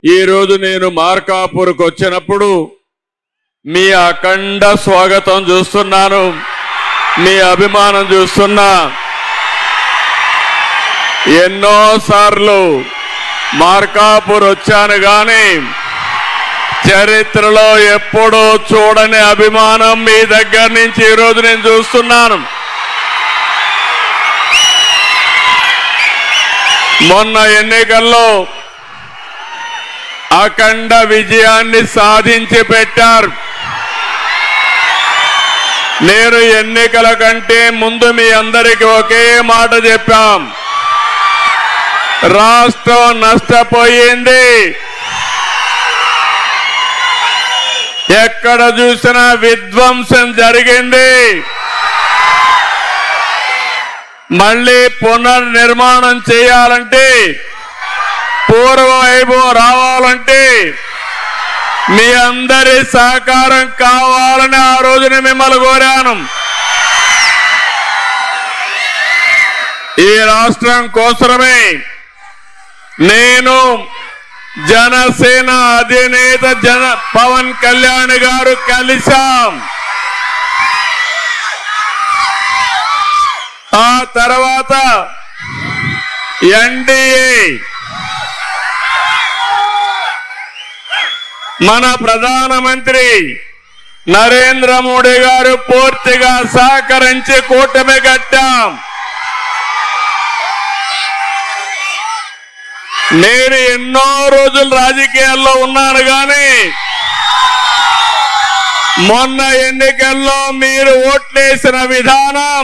ఈరోజు నేను మార్కాపూర్కు వచ్చినప్పుడు మీ అఖండ స్వాగతం చూస్తున్నాను, మీ అభిమానం చూస్తున్నా. ఎన్నోసార్లు మార్కాపూర్ వచ్చాను కానీ చరిత్రలో ఎప్పుడూ చూడని అభిమానం మీ దగ్గర నుంచి ఈరోజు నేను చూస్తున్నాను. మొన్న ఎన్నికల్లో అఖండ విజయాన్ని సాధించి పెట్టారు. నేను ఎన్నికల కంటే ముందు మీ అందరికీ ఒకే మాట చెప్పాం, రాష్ట్రం నష్టపోయింది, ఎక్కడ చూసినా విధ్వంసం జరిగింది, మళ్ళీ పునర్నిర్మాణం చేయాలంటే, పూర్వ వైభవం రావాలంటే మీ అందరి సహకారం కావాలని ఆ రోజున మిమ్మల్ని కోరాను. ఈ రాష్ట్రం కోసమే నేను జనసేన అధినేత పవన్ కళ్యాణ్ గారు కలిశాం. ఆ తర్వాత ఎన్డీఏ మన ప్రధానమంత్రి నరేంద్ర మోడీ గారు పూర్తిగా సహకరించి కూటమి కట్టాం. నేను ఎన్నో రోజులు రాజకీయాల్లో ఉన్నాను కానీ మొన్న ఎన్నికల్లో మీరు ఓట్లేసిన విధానం,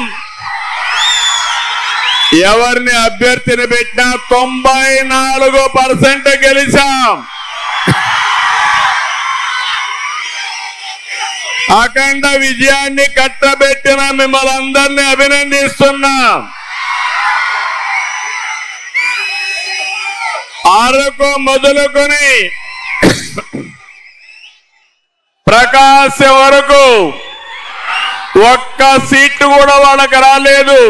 ఎవరిని అభ్యర్థిని పెట్టినా 94% గెలిచాం. అఖండ విజయాన్ని కట్టబెట్టిన మిమ్మల్ని అందరినీ అభినందిస్తున్నా. అరకు మొదలుకొని ప్రకాశం వరకు ఒక్క సీటు కూడా వాళ్ళకి రాలేదు.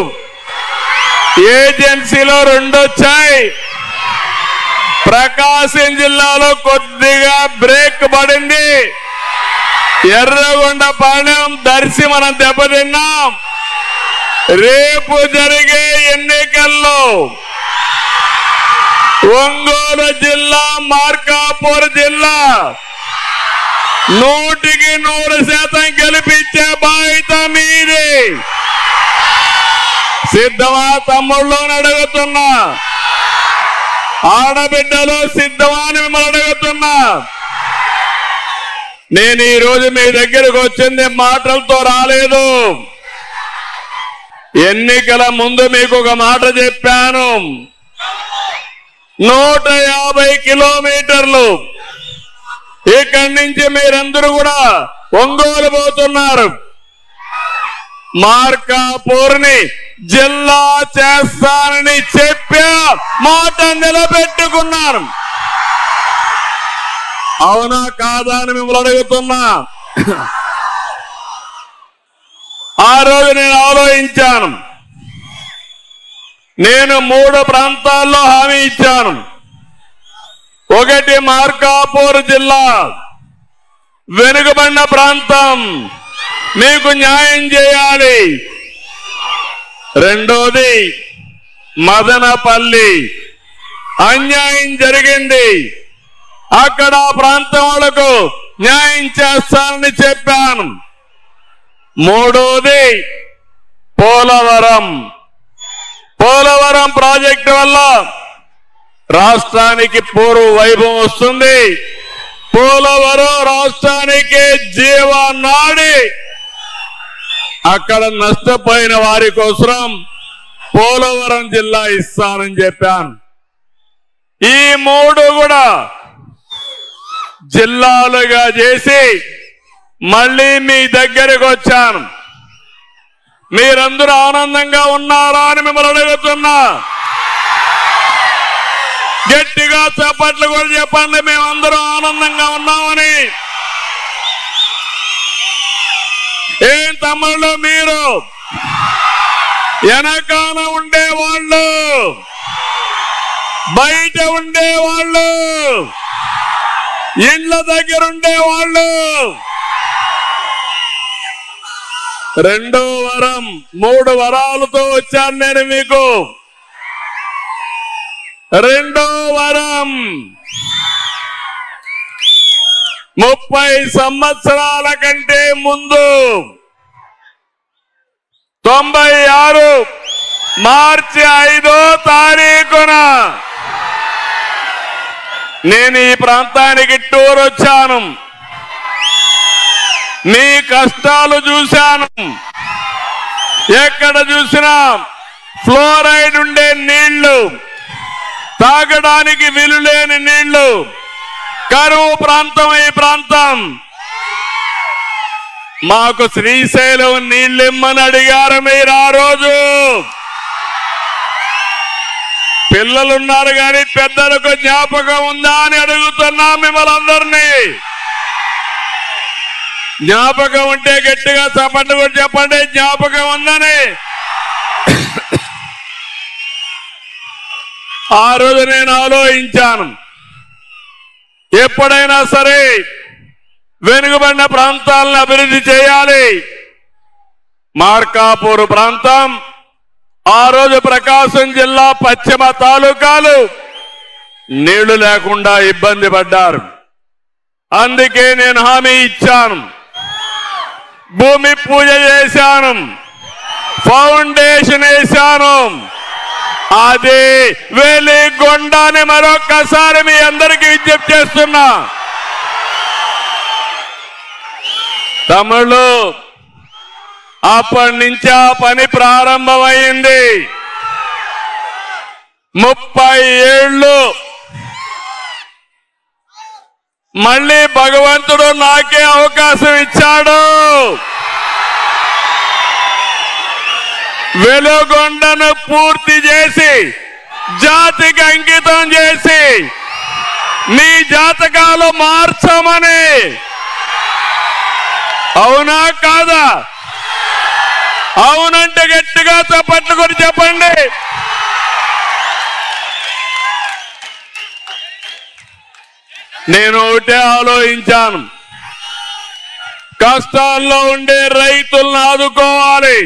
ఏజెన్సీలో 2 వచ్చాయి. ప్రకాశం జిల్లాలో కొద్దిగా బ్రేక్ పడింది. ఎర్రగొండపాలెం, దర్శి మనం దెబ్బతిన్నాం. రేపు జరిగే ఎన్నికల్లో ఒంగోలు జిల్లా, మార్కాపూర్ జిల్లా 100% గెలిపించే బాధ్యత మీది. సిద్ధమా తమ్ముళ్ళు అడుగుతున్నా, ఆడబిడ్డలు సిద్ధమా అని మిమ్మల్ని అడుగుతున్నా. నేను ఈ రోజు మీ దగ్గరకు వచ్చింది మాటలతో రాలేదు. ఎన్నికల ముందు మీకు ఒక మాట చెప్పాను, 150 కిలోమీటర్లు ఇక్కడి నుంచి మీరందరూ కూడా ఒంగోలు పోతున్నారు. మార్కాపూర్ని జిల్లా చేస్తానని చెప్పి మాట నిలబెట్టుకున్నారు. అవునా కాదా అని మిమ్మల్ని అడుగుతున్నా. ఆ రోజు నేను ఆలోచించాను. నేను 3 ప్రాంతాల్లో హామీ ఇచ్చాను. ఒకటి మార్కాపూర్ జిల్లా, వెనుకబడిన ప్రాంతం, మీకు న్యాయం చేయాలి. రెండోది మదనపల్లి, అన్యాయం జరిగింది, అక్కడ ప్రాంతం వాళ్లకు న్యాయం చేస్తానని చెప్పాను. మూడోది పోలవరం. పోలవరం ప్రాజెక్టు వల్ల రాష్ట్రానికి పూర్వ వైభవం వస్తుంది. పోలవరం రాష్ట్రానికి జీవనాడి. అక్కడ నష్టపోయిన వారి కోసం పోలవరం జిల్లా ఇస్తానని చెప్పాను. ఈ 3 కూడా జిల్లాలుగా చేసి మళ్ళీ మీ దగ్గరకు వచ్చాను. మీరందరూ ఆనందంగా ఉన్నారా అని మిమ్మల్ని అడుగుతున్నా. గట్టిగా చప్పట్లు కూడా చెప్పండి, మేమందరం ఆనందంగా ఉన్నామని. ఏం తమ్ముళ్ళు, మీరు వెనకాల ఉండేవాళ్ళు, బయట ఉండేవాళ్ళు, ఇండ్ల దగ్గరుండే వాళ్ళు. రెండో వరం, 3 వరాలతో వచ్చాను నేను మీకు. రెండో వరం, 30 సంవత్సరాల కంటే ముందు 96 మార్చి 5వ తారీఖున నేను ఈ ప్రాంతానికి టూర్ వచ్చాను. మీ కష్టాలు చూశాను. ఎక్కడ చూసినా ఫ్లోరైడ్ ఉండే నీళ్లు, తాగడానికి వీలులేని నీళ్లు, కరువు ప్రాంతం ఈ ప్రాంతం. మాకు శ్రీశైలం నీళ్ళిమ్మని అడిగారు మీరు ఆ రోజు. పిల్లలున్నారు కానీ పెద్దలకు జ్ఞాపకం ఉందా అని అడుగుతున్నా మిమ్మల్ని అందరినీ. జ్ఞాపకం ఉంటే గట్టిగా చప్పట్లు కూడా చెప్పండి, జ్ఞాపకం ఉందని. ఆ రోజు నేను ఆలోచించాను, ఎప్పుడైనా సరే వెనుకబడిన ప్రాంతాలను అభివృద్ధి చేయాలి. మార్కాపూర్ ప్రాంతం ఆ రోజు ప్రకాశం జిల్లా పశ్చిమ తాలూకాలు నీళ్లు లేకుండా ఇబ్బంది పడ్డారు. అందుకే నేను హామీ ఇచ్చాను, భూమి పూజ చేశాను, ఫౌండేషన్ వేశాను. అది వెలిగొండని మరొక్కసారి మీ అందరికీ విజ్ఞప్తి చేస్తున్నా. తమిళు అప్పటి నుంచి ఆ పని ప్రారంభమైంది. 30 ఏళ్ళు మళ్ళీ భగవంతుడు నాకే అవకాశం ఇచ్చాడు. వెలుగొండను పూర్తి చేసి జాతికి అంకితం చేసి మీ జాతకాలు మార్చమని. అవునా కాదా? అవునంటే గట్టిగా చప్పట్లు కూడా చెప్పండి. నేను ఒకటే ఆలోచించాను, కష్టాల్లో ఉండే రైతులను ఆదుకోవాలి,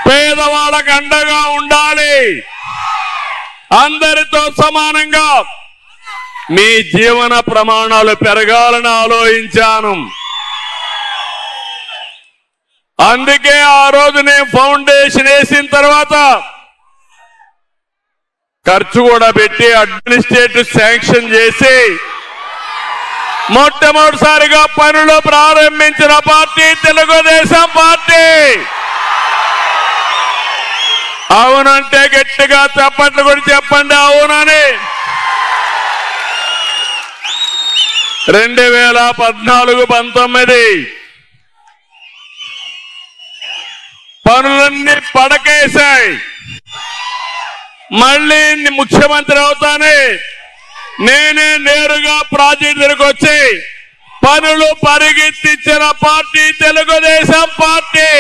పేదవాళ్ళకు అండగా ఉండాలి, అందరితో సమానంగా మీ జీవన ప్రమాణాలు పెరగాలని ఆలోచించాను. అందుకే ఆ రోజు నేను ఫౌండేషన్ వేసిన తర్వాత ఖర్చు కూడా పెట్టి అడ్మినిస్ట్రేటివ్ శాంక్షన్ చేసి మొట్టమొదటిసారిగా పనులు ప్రారంభించిన పార్టీ తెలుగుదేశం పార్టీ. అవునంటే గట్టిగా చప్పట్లు కూడా చెప్పండి అవునని. 2014-19 పనులన్నీ పడకేశాయి. మళ్ళీ ముఖ్యమంత్రి అవుతానే నేనే నేరుగా ప్రాజెక్టు దగ్గరకు వచ్చి పనులు పరిగెత్తించిన పార్టీ తెలుగుదేశం పార్టీ.